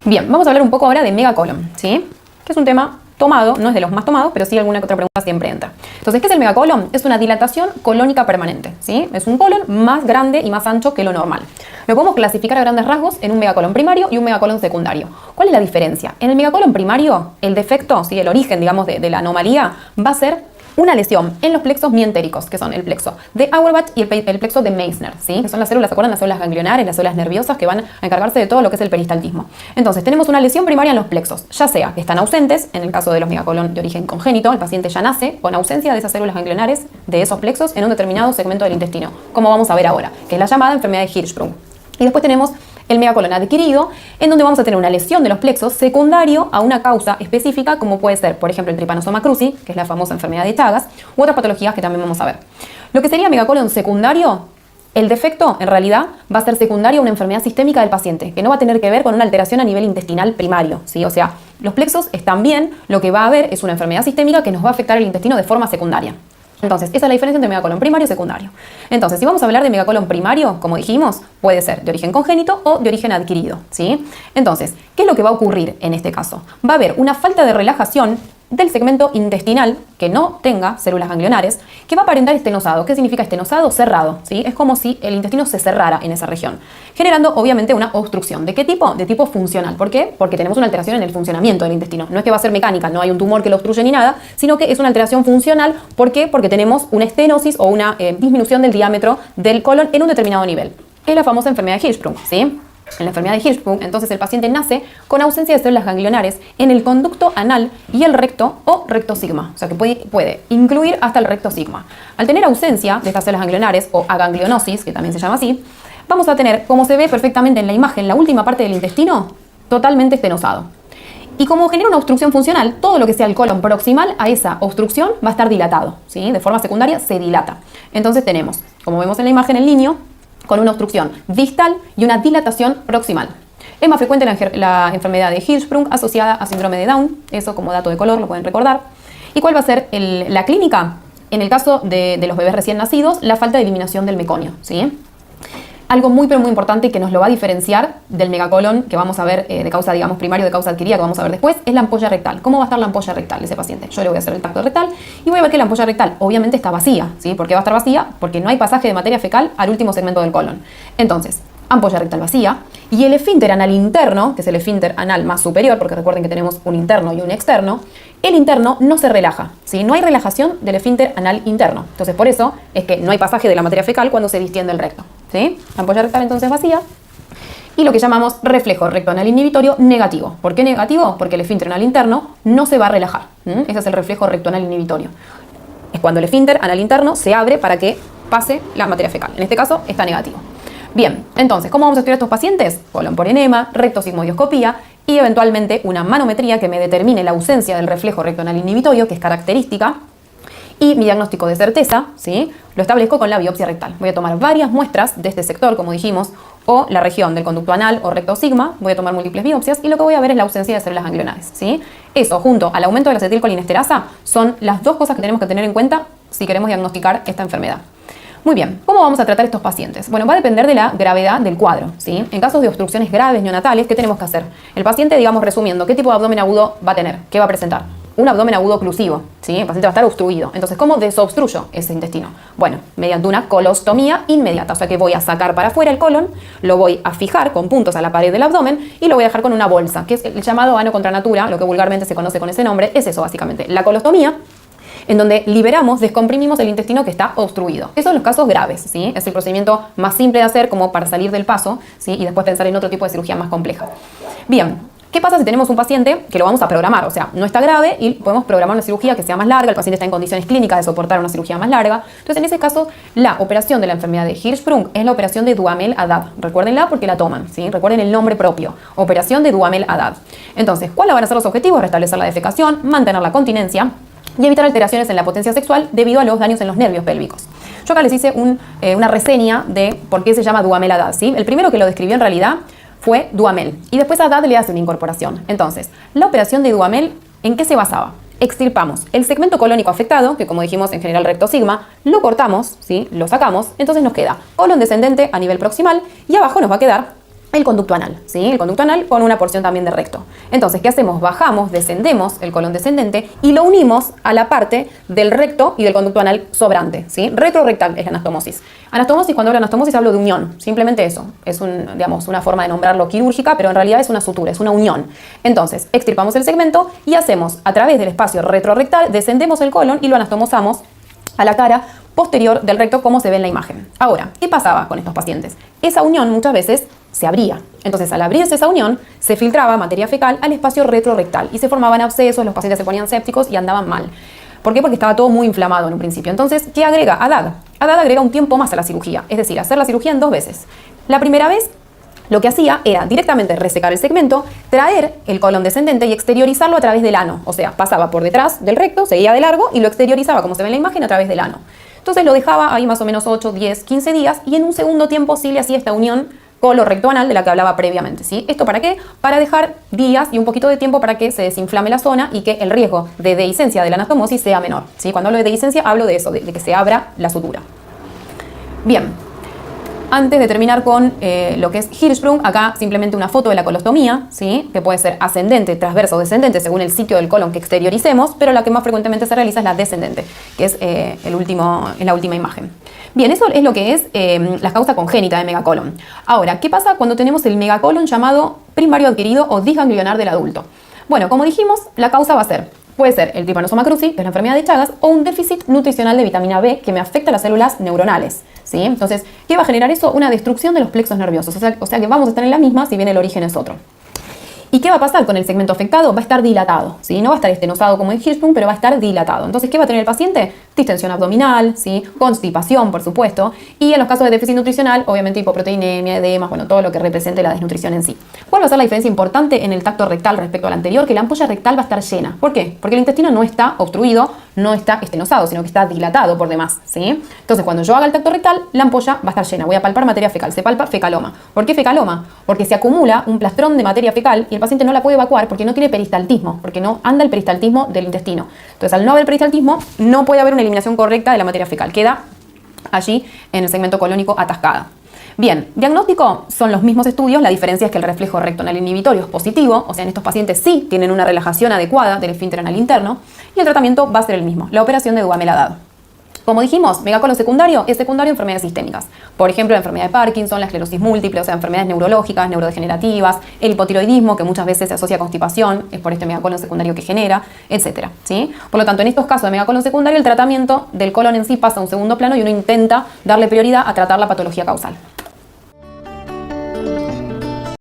Bien, vamos a hablar un poco ahora de megacolon, ¿sí? Que es un tema tomado, no es de los más tomados, pero sí alguna que otra pregunta siempre entra. Entonces, ¿qué es el megacolon? Es una dilatación colónica permanente, ¿sí? Es un colon más grande y más ancho que lo normal. Lo podemos clasificar a grandes rasgos en un megacolon primario y un megacolon secundario. ¿Cuál es la diferencia? En el megacolon primario, el defecto, ¿sí? El origen, digamos, de la anomalía va a ser una lesión en los plexos mientéricos, que son el plexo de Auerbach y el plexo de Meissner, ¿sí? Que son las células, ¿se acuerdan? Las células ganglionares, las células nerviosas que van a encargarse de todo lo que es el peristaltismo. Entonces, tenemos una lesión primaria en los plexos, ya sea que están ausentes, en el caso de los megacolon de origen congénito, el paciente ya nace con ausencia de esas células ganglionares, de esos plexos, en un determinado segmento del intestino, como vamos a ver ahora, que es la llamada enfermedad de Hirschsprung. Y después tenemos el megacolon adquirido, en donde vamos a tener una lesión de los plexos secundario a una causa específica, como puede ser, por ejemplo, el trypanosoma cruzi, que es la famosa enfermedad de Chagas, u otras patologías que también vamos a ver. Lo que sería megacolon secundario, el defecto, en realidad, va a ser secundario a una enfermedad sistémica del paciente, que no va a tener que ver con una alteración a nivel intestinal primario, ¿sí? O sea, los plexos están bien, lo que va a haber es una enfermedad sistémica que nos va a afectar el intestino de forma secundaria. Entonces, esa es la diferencia entre megacolon primario y secundario. Entonces, si vamos a hablar de megacolon primario, como dijimos, puede ser de origen congénito o de origen adquirido, ¿sí? Entonces, ¿qué es lo que va a ocurrir en este caso? Va a haber una falta de relajación del segmento intestinal que no tenga células ganglionares, que va a aparentar estenosado. ¿Qué significa estenosado? Cerrado, ¿sí? Es como si el intestino se cerrara en esa región, generando obviamente una obstrucción. ¿De qué tipo? De tipo funcional. ¿Por qué? Porque tenemos una alteración en el funcionamiento del intestino. No es que va a ser mecánica, no hay un tumor que lo obstruye ni nada, sino que es una alteración funcional. ¿Por qué? Porque tenemos una estenosis o una disminución del diámetro del colon en un determinado nivel. Es la famosa enfermedad de Hirschsprung, ¿sí? En la enfermedad de Hirschsprung, entonces el paciente nace con ausencia de células ganglionares en el conducto anal y el recto o recto sigma. O sea que puede incluir hasta el recto sigma. Al tener ausencia de estas células ganglionares o aganglionosis, que también se llama así, vamos a tener, como se ve perfectamente en la imagen, la última parte del intestino totalmente estenosado. Y como genera una obstrucción funcional, todo lo que sea el colon proximal a esa obstrucción va a estar dilatado, ¿sí? De forma secundaria se dilata. Entonces tenemos, como vemos en la imagen, el niño con una obstrucción distal y una dilatación proximal. Es más frecuente la enfermedad de Hirschsprung asociada a síndrome de Down, eso como dato de color lo pueden recordar. ¿Y cuál va a ser la clínica? En el caso de los bebés recién nacidos, la falta de eliminación del meconio, ¿sí? Algo muy pero muy importante que nos lo va a diferenciar del megacolon que vamos a ver de causa, digamos, primario, de causa adquirida, que vamos a ver después, es la ampolla rectal. ¿Cómo va a estar la ampolla rectal de ese paciente? Yo le voy a hacer el tacto rectal y voy a ver que la ampolla rectal obviamente está vacía, ¿sí? ¿Por qué va a estar vacía? Porque no hay pasaje de materia fecal al último segmento del colon. Entonces, ampolla rectal vacía y el esfínter anal interno, que es el esfínter anal más superior, porque recuerden que tenemos un interno y un externo, el interno no se relaja, ¿sí? No hay relajación del esfínter anal interno. Entonces, por eso es que no hay pasaje de la materia fecal cuando se distiende el recto, ¿sí? Ampolla rectal entonces vacía. Y lo que llamamos reflejo recto anal inhibitorio negativo. ¿Por qué negativo? Porque el esfínter anal interno no se va a relajar. Ese es el reflejo recto anal inhibitorio. Es cuando el esfínter anal interno se abre para que pase la materia fecal. En este caso está negativo. Bien, entonces, ¿cómo vamos a estudiar a estos pacientes? Colon por enema, rectosigmoidoscopía y eventualmente una manometría que me determine la ausencia del reflejo recto anal inhibitorio, que es característica. Y mi diagnóstico de certeza, ¿sí? Lo establezco con la biopsia rectal. Voy a tomar varias muestras de este sector, como dijimos, o la región del conducto anal o recto sigma. Voy a tomar múltiples biopsias y lo que voy a ver es la ausencia de células ganglionares, ¿sí? Eso, junto al aumento de la acetilcolinesterasa, son las dos cosas que tenemos que tener en cuenta si queremos diagnosticar esta enfermedad. Muy bien, ¿cómo vamos a tratar estos pacientes? Bueno, va a depender de la gravedad del cuadro, ¿sí? En casos de obstrucciones graves neonatales, ¿qué tenemos que hacer? El paciente, digamos, resumiendo, ¿qué tipo de abdomen agudo va a tener? ¿Qué va a presentar? Un abdomen agudo oclusivo, ¿sí? El paciente va a estar obstruido. Entonces, ¿cómo desobstruyo ese intestino? Bueno, mediante una colostomía inmediata, o sea que voy a sacar para afuera el colon, lo voy a fijar con puntos a la pared del abdomen y lo voy a dejar con una bolsa, que es el llamado ano contra natura, lo que vulgarmente se conoce con ese nombre, es eso básicamente, la colostomía, en donde liberamos, descomprimimos el intestino que está obstruido. Esos son los casos graves, ¿sí? Es el procedimiento más simple de hacer como para salir del paso, ¿sí? Y después pensar en otro tipo de cirugía más compleja. Bien, ¿qué pasa si tenemos un paciente que lo vamos a programar? O sea, no está grave y podemos programar una cirugía que sea más larga, el paciente está en condiciones clínicas de soportar una cirugía más larga. Entonces, en ese caso, la operación de la enfermedad de Hirschsprung es la operación de Duhamel-Haddad. Recuérdenla porque la toman, ¿sí? Recuerden el nombre propio, operación de Duhamel-Haddad. Entonces, ¿cuáles van a ser los objetivos? Restablecer la defecación, mantener la continencia y evitar alteraciones en la potencia sexual debido a los daños en los nervios pélvicos. Yo acá les hice una reseña de por qué se llama Duhamel-Haddad, ¿sí? El primero que lo describió en realidad fue Duhamel y después Haddad le hace una incorporación. Entonces, la operación de Duhamel, ¿en qué se basaba? Extirpamos el segmento colónico afectado, que como dijimos en general recto sigma, lo cortamos, ¿sí? Lo sacamos, entonces nos queda colon descendente a nivel proximal y abajo nos va a quedar el conducto anal, ¿sí? El conducto anal con una porción también de recto. Entonces, ¿qué hacemos? Bajamos, descendemos el colon descendente y lo unimos a la parte del recto y del conducto anal sobrante, ¿sí? Retrorectal es la anastomosis. Anastomosis, cuando hablo de anastomosis hablo de unión, simplemente eso. Es digamos, una forma de nombrarlo quirúrgica, pero en realidad es una sutura, es una unión. Entonces, extirpamos el segmento y hacemos, a través del espacio retrorectal, descendemos el colon y lo anastomosamos a la cara posterior del recto, como se ve en la imagen. Ahora, ¿qué pasaba con estos pacientes? Esa unión muchas veces se abría. Entonces, al abrirse esa unión, se filtraba materia fecal al espacio retrorectal y se formaban abscesos, los pacientes se ponían sépticos y andaban mal. ¿Por qué? Porque estaba todo muy inflamado en un principio. Entonces, ¿qué agrega? ADAD. ADAD agrega un tiempo más a la cirugía, es decir, hacer la cirugía en 2 veces. La primera vez, lo que hacía era directamente resecar el segmento, traer el colon descendente y exteriorizarlo a través del ano. O sea, pasaba por detrás del recto, seguía de largo y lo exteriorizaba, como se ve en la imagen, a través del ano. Entonces lo dejaba ahí más o menos 8, 10, 15 días y en un segundo tiempo sí le hacía esta unión colo-recto-anal de la que hablaba previamente, ¿sí? ¿Esto para qué? Para dejar días y un poquito de tiempo para que se desinflame la zona y que el riesgo de dehiscencia de la anastomosis sea menor, ¿sí? Cuando hablo de dehiscencia hablo de eso, de que se abra la sutura. Bien, antes de terminar con lo que es Hirschsprung, acá simplemente una foto de la colostomía, ¿sí? Que puede ser ascendente, transverso o descendente según el sitio del colon que exterioricemos, pero la que más frecuentemente se realiza es la descendente, que es la última imagen. Bien, eso es lo que es la causa congénita de megacolon. Ahora, ¿qué pasa cuando tenemos el megacolon llamado primario adquirido o disganglionar del adulto? Bueno, como dijimos, la causa va a ser, puede ser el Trypanosoma cruzi, que es la enfermedad de Chagas, o un déficit nutricional de vitamina B que me afecta a las células neuronales, ¿sí? Entonces, ¿qué va a generar eso? Una destrucción de los plexos nerviosos, o sea que vamos a estar en la misma si bien el origen es otro. ¿Y qué va a pasar con el segmento afectado? Va a estar dilatado, ¿sí? No va a estar estenosado como en Hirschsprung, pero va a estar dilatado. Entonces, ¿qué va a tener el paciente? Distensión abdominal, ¿sí? Constipación, por supuesto. Y en los casos de déficit nutricional, obviamente hipoproteinemia, edemas, bueno, todo lo que represente la desnutrición en sí. ¿Cuál va a ser la diferencia importante en el tacto rectal respecto al anterior? Que la ampolla rectal va a estar llena. ¿Por qué? Porque el intestino no está obstruido, no está estenosado, sino que está dilatado por demás, ¿sí? Entonces, cuando yo haga el tacto rectal, la ampolla va a estar llena. Voy a palpar materia fecal. Se palpa fecaloma. ¿Por qué fecaloma? Porque se acumula un plastrón de materia fecal y el paciente no la puede evacuar porque no tiene peristaltismo, porque no anda el peristaltismo del intestino. Entonces, al no haber peristaltismo, no puede haber una eliminación correcta de la materia fecal. Queda allí en el segmento colónico atascada. Bien, diagnóstico son los mismos estudios, la diferencia es que el reflejo recto anal inhibitorio es positivo, o sea, en estos pacientes sí tienen una relajación adecuada del esfínter anal interno y el tratamiento va a ser el mismo, la operación de Duhamel-Haddad. Como dijimos, megacolon secundario es secundario a enfermedades sistémicas. Por ejemplo, la enfermedad de Parkinson, la esclerosis múltiple, o sea, enfermedades neurológicas, neurodegenerativas, el hipotiroidismo, que muchas veces se asocia a constipación, es por este megacolon secundario que genera, etc. ¿Sí? Por lo tanto, en estos casos de megacolon secundario, el tratamiento del colon en sí pasa a un segundo plano y uno intenta darle prioridad a tratar la patología causal.